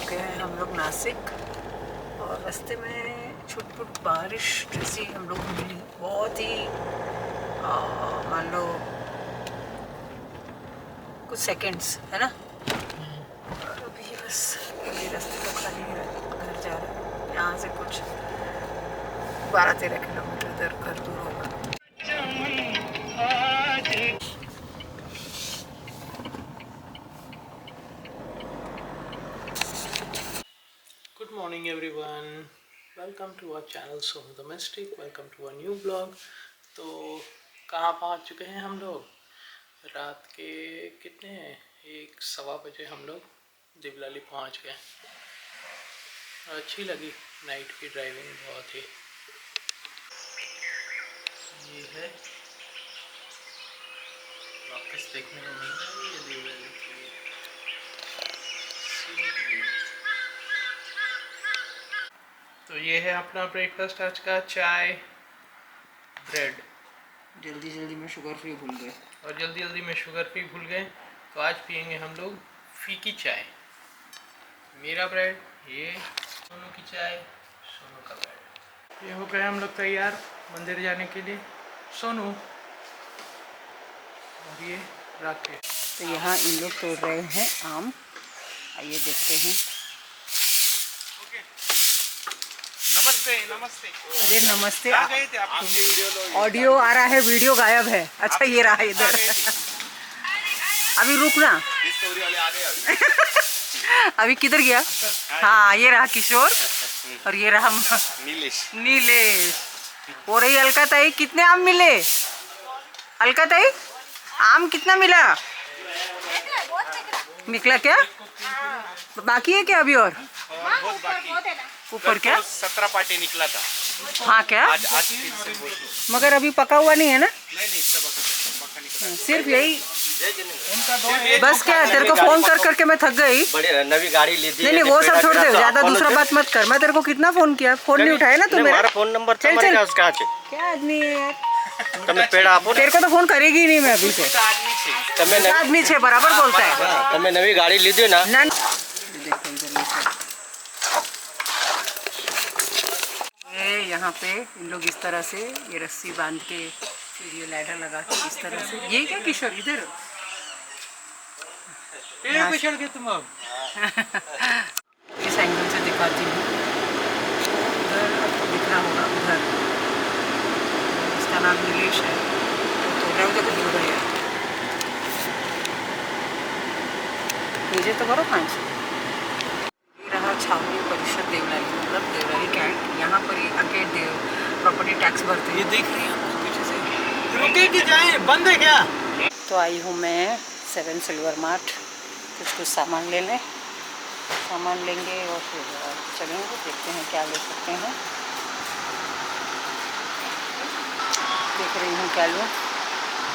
चुके हैं हम लोग नासिक, और रास्ते में छुटपुट बारिश जैसी हम लोग मिली, बहुत ही मान लो कुछ सेकंड्स, है ना। और अभी बस ये रास्ते तो खाली है, घर जा रहे हैं। यहाँ से कुछ 12-13 किलोमीटर इधर घर दूर होगा। Good morning everyone, welcome to our channel Soham Domestic, welcome to our new vlog। तो कहाँ पहुँच चुके हैं हम लोग? रात के कितने हैं, 1-1:15 बजे हम लोग देवलाली पहुँच गए। अच्छी लगी नाइट की ड्राइविंग बहुत ही। ये है वापस देखने को मिल रहा है ये देवलाली की सीनरी। तो ये है अपना ब्रेकफास्ट आज का, चाय ब्रेड। जल्दी जल्दी में शुगर फ्री भूल गए, और जल्दी जल्दी में शुगर फ्री भूल गए, तो आज पियेंगे हम लोग फीकी चाय। मेरा ब्रेड, ये सोनू की चाय, सोनू का ब्रेड। ये हो गए हम लोग तैयार मंदिर जाने के लिए। सोनू और ये राकेश। तो यहाँ इन लोग तोड़ रहे हैं आम, आइए देखते हैं। नमस्ते नमस्ते। अरे नमस्ते। आ गए थे आपकी वीडियो, ऑडियो आ रहा है, वीडियो गायब है। अच्छा ये रहा इधर। अभी रुकना, वाले आ गए अभी किधर गया? हाँ ये रहा किशोर, और ये रहा नीलेश। हो रही अलका ताई, कितने आम मिले? अलका ताई आम कितना मिला? निकला क्या? बाकी है क्या अभी? और बहुत बाकी, ऊपर क्या 17 पार्टी निकला था। हाँ क्या? आज फिर से बहुत। मगर अभी पका हुआ नहीं है ना? नहीं सब पक्का निकला। सिर्फ यही उनका दो बस। क्या तेरे को फोन कर करके मैं थक गई। नवी गाड़ी ली थी। नहीं वो सब छोड़ दे, ज्यादा दूसरा बात मत कर। मैं तेरे को कितना फोन किया, फोन नहीं उठाया ना तू मेरा। फोन नंबर चल चल, उसका क्या आदमी है यार, તમે પેડા આપો तेरे को तो फोन करेगी ही नहीं मैं अभी से। आदमी से તમે आदमी छे बराबर बोलता है। તમે નવી ગાડી લીધી ना। यहाँ पे इन लोग इस तरह से ये रस्सी बांध के, फिर ये लैडर लगा के इस तरह से। ये क्या किशोर इधर पेड़ पे चढ़ गए तुम अब। इस एंगल से दिखाती हूँ, उधर दिख रहा होगा उधर। इसका नाम नीलेश है, तो रंग तो भूल गया। नीचे तो करो 5। ये रहा छावनी परिषद देवलाली, मतलब देवलाली कैंट। यहाँ पर ही आके प्रॉपर्टी टैक्स भरते हैं। ये देख रही हैं पीछे से, रुके कि जाए, बंद है क्या? तो आई हूँ मैं 7 सिल्वर मार्ट, कुछ सामान लेने। सामान लेंगे और फिर चलेंगे, देखते हैं क्या ले सकते हैं। देख रही हूँ क्या लूँ,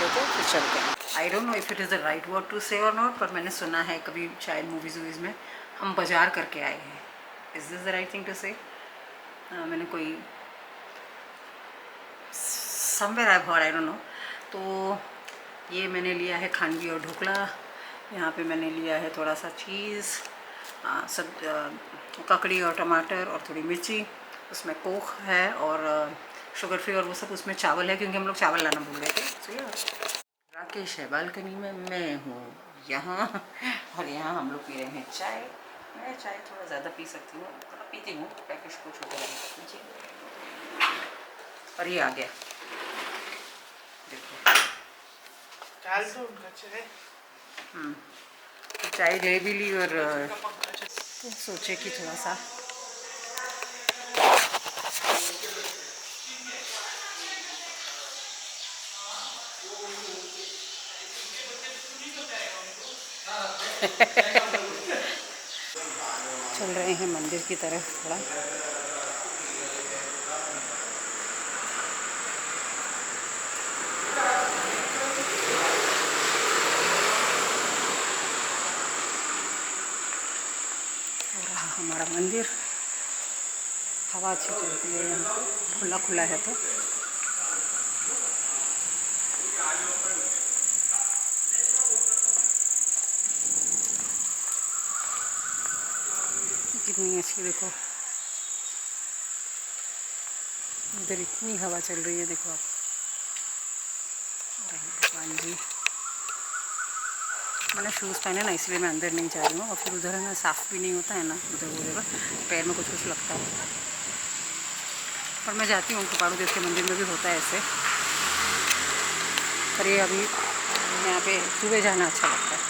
देखो फिर चलते हैं। I don't know if it is the right word to say और नॉट, पर मैंने सुना है कभी शायद मूवीज़ में हम बाजार करके आए हैं। Is this the right thing to say? मैंने कोई somewhere I heard, I don't know. तो ये मैंने लिया है खांडवी और ढोकला। यहाँ पे मैंने लिया है थोड़ा सा चीज़, सब ककड़ी और टमाटर और थोड़ी मिर्ची, उसमें कोक है और शुगर फ्री, और वो सब उसमें चावल है क्योंकि हम लोग चावल लाना भूल गए थे। सो राकेश है बालकनी में, मैं हूँ यहाँ, और यहाँ हम लोग पी रहे हैं चाय। मैं चाय थोड़ा ज़्यादा पी सकती हूँ, थोड़ा पीती हूँ, पैकेट को छोटे लगा लीजिए। और ये आ गया देखो, चाय ले भी ली, और तो सोचे कि थोड़ा सा चल रहे हैं मंदिर की तरफ थोड़ा। हमारा मंदिर, हवा अच्छी चलती है, यहाँ खुला खुला है तो। कितनी अच्छी, देखो इधर इतनी हवा चल रही है, देखो आप। अरे भगवान जी, मैंने शूज़ पहने ना, इसलिए मैं अंदर नहीं जा रही हूँ। और फिर उधर है ना, साफ़ भी नहीं होता है ना उधर वो जगह, पैर में कुछ कुछ लगता है। पर मैं जाती हूँ, कृपाणु देव के मंदिर में भी होता है ऐसे। पर ये अभी यहाँ पे सुबह जाना अच्छा लगता है।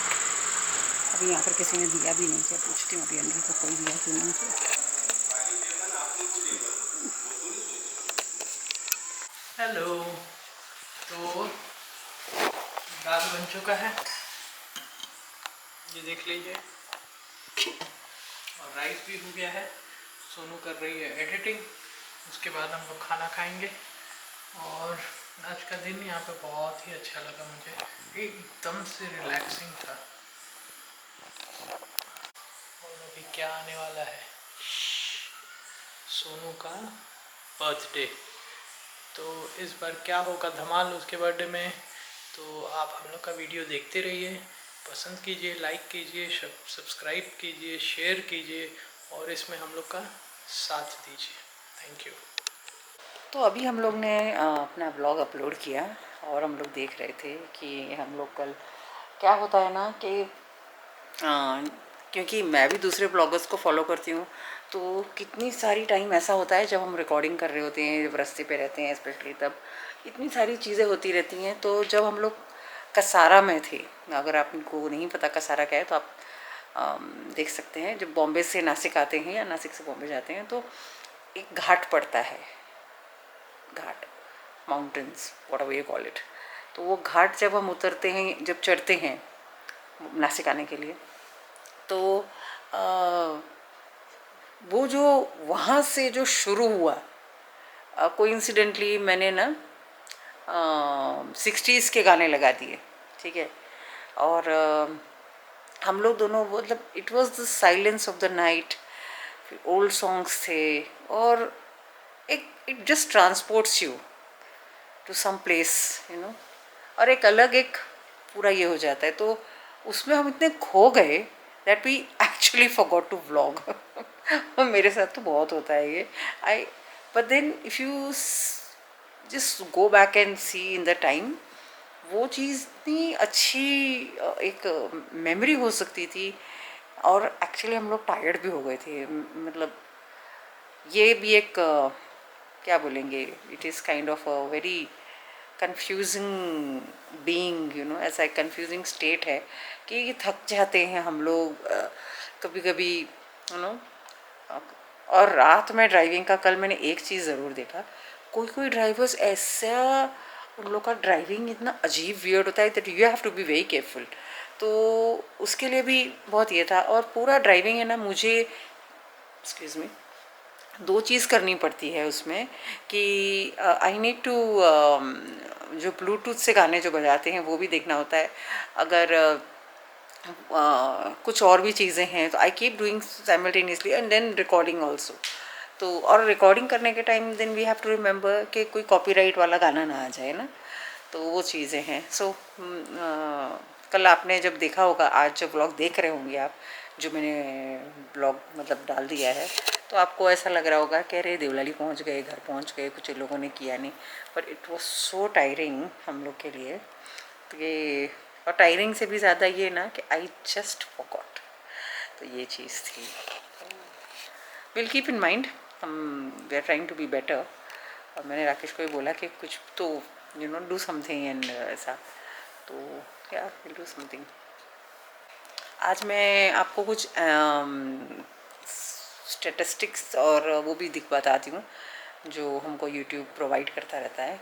अभी यहाँ पर किसी ने दिया भी नहीं किया, पूछती हूँ अभी अंदर को कोई दिया क्यों नहीं किया। हेलो। तो दाल बन चुका है, ये देख लीजिए, और राइस भी हो गया है। सोनू कर रही है एडिटिंग, उसके बाद हम लोग खाना खाएंगे। और आज का दिन यहाँ पे बहुत ही अच्छा लगा मुझे, एकदम से रिलैक्सिंग था। और अभी क्या आने वाला है, सोनू का बर्थडे। तो इस बार क्या होगा धमाल उसके बर्थडे में, तो आप हम लोग का वीडियो देखते रहिए, पसंद कीजिए, लाइक कीजिए, सब्सक्राइब कीजिए, शेयर कीजिए, और इसमें हम लोग का साथ दीजिए। Thank you. तो अभी हम लोग ने अपना ब्लॉग अपलोड किया, और हम लोग देख रहे थे कि हम लोग कल क्या होता है ना कि क्योंकि मैं भी दूसरे ब्लॉगर्स को फॉलो करती हूँ, तो कितनी सारी टाइम ऐसा होता है जब हम रिकॉर्डिंग कर रहे होते हैं, जब रास्ते पे रहते हैं स्पेशली, तब इतनी सारी चीज़ें होती रहती हैं। तो जब हम लोग कसारा में थे, अगर आपको नहीं पता कसारा क्या है तो आप देख सकते हैं, जब बॉम्बे से नासिक आते हैं या नासिक से बॉम्बे जाते हैं तो एक घाट पड़ता है, घाट, mountains, whatever you call it. तो वो घाट जब हम उतरते हैं, जब चढ़ते हैं नासिक आने के लिए, तो वो जो वहाँ से जो शुरू हुआ, कोइंसिडेंटली मैंने ना 60s के गाने लगा दिए, ठीक है। और हम लोग दोनों, मतलब it was the silence of the night, old songs थे, और एक it just transports you to some place, you know, और एक अलग एक पूरा ये हो जाता है। तो उसमें हम इतने खो गए that we actually forgot to vlog. मेरे साथ तो बहुत होता है ये। I but then if you just go back and see in the time, वो चीज़ इतनी अच्छी एक मेमोरी हो सकती थी। और एक्चुअली हम लोग टायर्ड भी हो गए थे, मतलब ये भी एक क्या बोलेंगे, it is kind of a very confusing being, you know, ऐसा एक कंफ्यूजिंग स्टेट है कि थक जाते हैं हम लोग कभी कभी, यू नो। और रात में ड्राइविंग का, कल मैंने एक चीज़ ज़रूर देखा, कोई कोई ड्राइवर्स ऐसा, उन लोग का ड्राइविंग इतना अजीब वियर्ड होता है that you have to be very careful. तो उसके लिए भी बहुत ये था। और पूरा ड्राइविंग है ना, मुझे, एक्सक्यूज़ मी, दो चीज़ करनी पड़ती है उसमें कि आई नीड टू, जो ब्लूटूथ से गाने जो बजाते हैं वो भी देखना होता है। अगर कुछ और भी चीज़ें हैं तो I keep doing simultaneously and then recording also. तो और रिकॉर्डिंग करने के time then we have to remember कि कोई कॉपीराइट वाला गाना ना आ जाए ना, तो वो चीज़ें हैं। सो कल आपने जब देखा होगा, आज जब ब्लॉग देख रहे होंगे आप, जो मैंने ब्लॉग मतलब डाल दिया है, तो आपको ऐसा लग रहा होगा कि अरे देवलाली पहुंच गए, घर पहुंच गए, कुछ लोगों ने किया नहीं। पर इट वाज सो टायरिंग हम लोग के लिए, तो ये, और टायरिंग से भी ज़्यादा ये ना कि आई जस्ट फॉरगॉट, तो ये चीज़ थी। विल कीप इन माइंड, हम we are trying to be better. और मैंने राकेश को भी बोला कि कुछ तो, you know, do something and ऐसा, तो क्या विल डू समथिंग। आज मैं आपको कुछ स्टेटिस्टिक्स और वो भी बताती हूँ जो हमको यूट्यूब प्रोवाइड करता रहता है।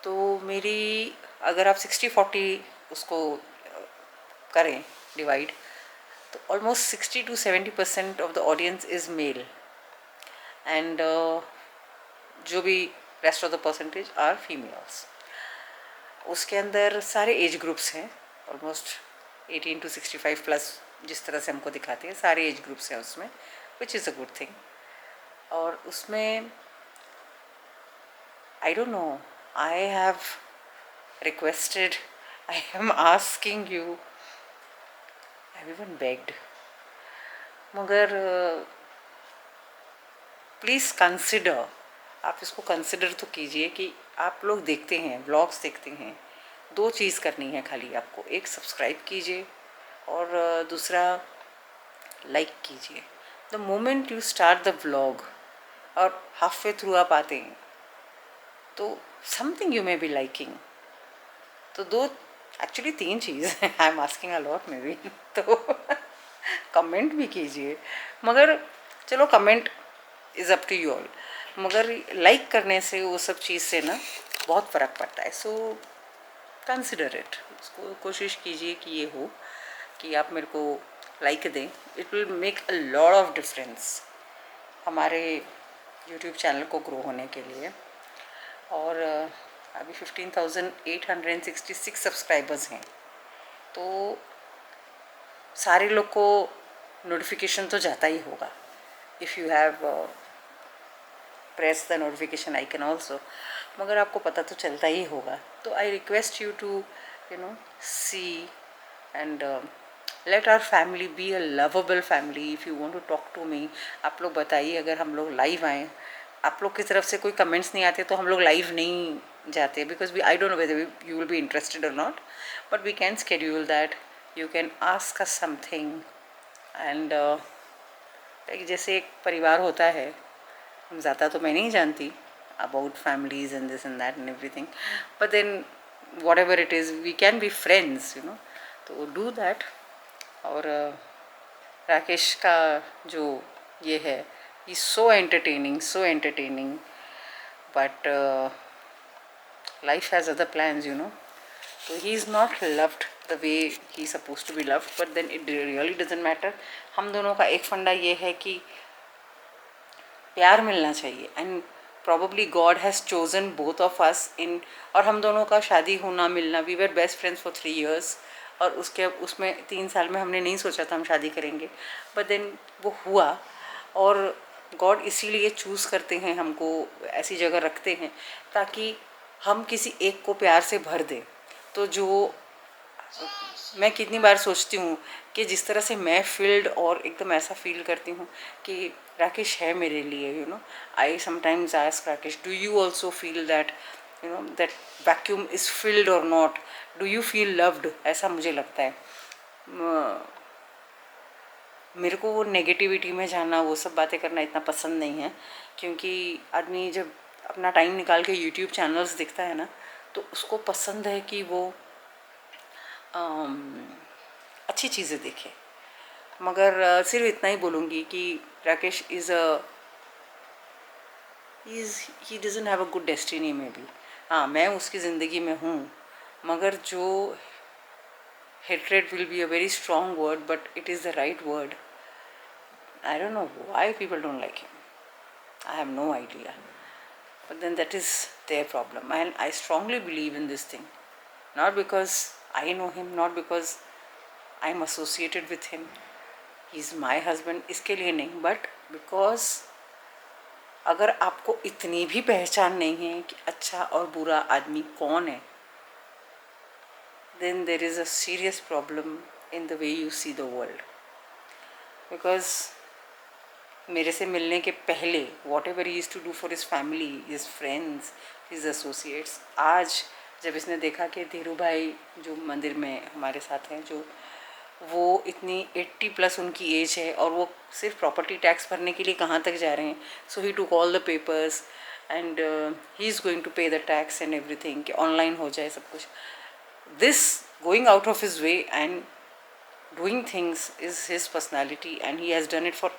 तो मेरी, अगर आप 60-40 उसको करें डिवाइड, तो almost 60 to 70% of the audience is male, and जो भी rest of the percentage are females. उसके अंदर सारे एज ग्रुप्स हैं, ऑलमोस्ट 18 to 65 प्लस, जिस तरह से हमको दिखाते हैं सारे एज ग्रुप्स हैं उसमें, which is a good thing. और उसमें आई don't no, I have requested, I am asking you, I have even begged, मगर प्लीज़ कंसिडर, आप इसको कंसिडर तो कीजिए कि आप लोग देखते हैं, व्लॉग्स देखते हैं, 2 चीज़ करनी है खाली आपको, एक सब्सक्राइब कीजिए और दूसरा लाइक कीजिए। The moment you start the vlog और हाफ वे थ्रू आप आते हैं तो something you may be liking, तो 2 एक्चुअली 3 चीज़ है, I am asking a lot maybe. तो कमेंट भी कीजिए, मगर चलो comment is up to you all, मगर लाइक करने से वो सब चीज़ से ना बहुत फ़र्क पड़ता है। सो कंसिडर इट, उसको कोशिश कीजिए कि ये हो कि आप मेरे को लाइक दें। It will make a lot of difference हमारे यूट्यूब चैनल को ग्रो होने के लिए। और अभी 15,866 सब्सक्राइबर्स हैं, तो सारे लोग को नोटिफिकेशन तो जाता ही होगा if you have press the notification icon also, मगर आपको पता तो चलता ही होगा। तो I request you to see and let our family be a lovable family. If you want to talk to me, आप लोग बताइए, अगर हम लोग लाइव आएँ, आप लोग की तरफ से कोई कमेंट्स नहीं आते तो हम लोग लाइव नहीं जाते, because we I don't know whether you will be interested और not, but we can schedule that, you can ask us something and like जैसे एक परिवार होता है, ज़्यादा तो मैं नहीं जानती about families and this and that and everything, but then whatever it is we can be friends, तो डू दैट। और राकेश का जो ये है, he so entertaining, but life has other plans, so he is not loved the way he is supposed to be loved, but then it really doesn't matter। हम दोनों का एक फंडा ये है कि प्यार मिलना चाहिए, and probably God has chosen both of us in, और हम दोनों का शादी होना मिलना, we were best friends for 3 years, और उसमें 3 साल में हमने नहीं सोचा था हम शादी करेंगे, but then वो हुआ। और गॉड इसीलिए चूज़ करते हैं, हमको ऐसी जगह रखते हैं ताकि हम किसी एक को प्यार से भर दें। तो जो मैं कितनी बार सोचती हूँ कि जिस तरह से मैं फील्ड और एकदम ऐसा फील करती हूँ कि राकेश है मेरे लिए, I sometimes ask Rakesh, do you also feel that that vacuum is filled और not, do you feel loved? ऐसा मुझे लगता है। मेरे को वो नेगेटिविटी में जाना, वो सब बातें करना इतना पसंद नहीं है, क्योंकि आदमी जब अपना टाइम निकाल के यूट्यूब चैनल्स देखता है ना, तो उसको पसंद है कि वो अच्छी चीज़ें देखे। मगर सिर्फ इतना ही बोलूँगी कि Rakesh he doesn't have a good destiny में भी। हाँ, मैं उसकी ज़िंदगी में हूँ, मगर जो hatred will be a very strong word, but it is the right word. I don't know why people don't like him. I have no idea. But then that is their problem. And I strongly believe in this thing. Not because I know him, not because I'm associated with him. He's my husband. इसके लिए नहीं, but because अगर आपको इतनी भी पहचान नहीं है कि अच्छा और बुरा आदमी कौन है, then there is a serious problem in the way you see the world. Because मेरे से मिलने के पहले whatever he used to do for his family, his friends, his associates, आज जब इसने देखा कि धीरू भाई जो मंदिर में हमारे साथ हैं, जो वो इतनी 80+ उनकी एज है और वो सिर्फ प्रॉपर्टी टैक्स भरने के लिए कहाँ तक जा रहे हैं, so he took all the papers and he is going to pay the tax and everything, कि ऑनलाइन हो जाए सब कुछ। This going out of his way and doing things is his personality, and he has done it for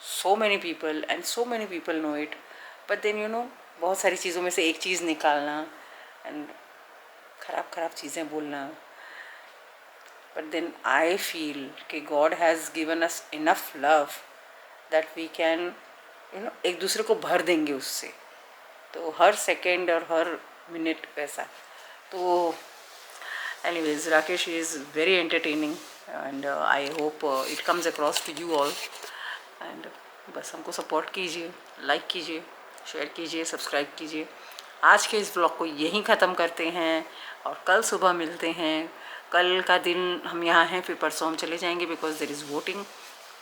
so many people and so many people know it. But then बहुत सारी चीज़ों में से एक चीज़ निकालना and ख़राब चीज़ें बोलना। But then I feel कि God has given us enough love that we can एक दूसरे को भर देंगे उससे, तो हर सेकेंड और हर मिनट वैसा। तो anyways, Rakesh is very entertaining and I hope it comes across to you all, and बस हमको सपोर्ट कीजिए, लाइक कीजिए, शेयर कीजिए, सब्सक्राइब कीजिए। आज के इस ब्लॉग को यहीं ख़त्म करते हैं और कल सुबह मिलते हैं। कल का दिन हम यहाँ हैं, फिर परसों हम चले जाएंगे बिकॉज देयर इज़ वोटिंग।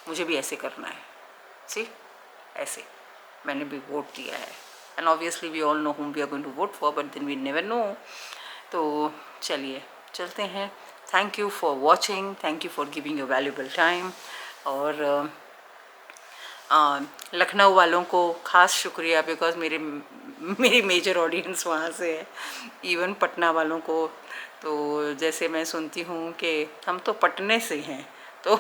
मुझे भी ऐसे करना है, सी ऐसे। मैंने भी वोट दिया है। And obviously we all know whom we are going to vote for, but then we never know। तो चलिए चलते हैं। Thank you for watching, thank you for giving your valuable time. और लखनऊ वालों को ख़ास शुक्रिया, बिकॉज़ मेरी मेजर ऑडियंस वहाँ से है। इवन पटना वालों को, तो जैसे मैं सुनती हूँ कि हम तो पटने से हैं, तो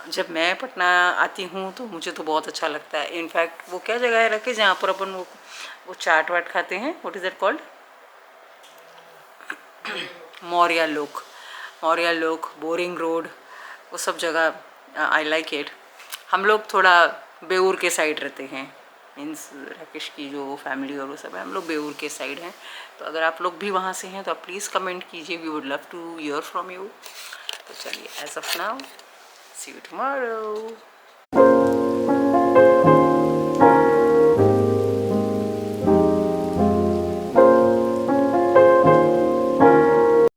जब मैं पटना आती हूँ तो मुझे तो बहुत अच्छा लगता है। इनफैक्ट वो क्या जगह है रखे जहाँ पर अपन वो चाट वाट खाते हैं, what is that called, Maurya लोक, बोरिंग रोड, वो सब जगह आई लाइक इट। हम लोग थोड़ा बेऊर के साइड रहते हैं, मीन्स राकेश की जो फैमिली और वो सब है, हम लोग बेऊर के साइड हैं। तो अगर आप लोग भी वहाँ से हैं तो आप प्लीज़ कमेंट कीजिए, we would love to hear from you. तो चलिए, as of now, see you tomorrow.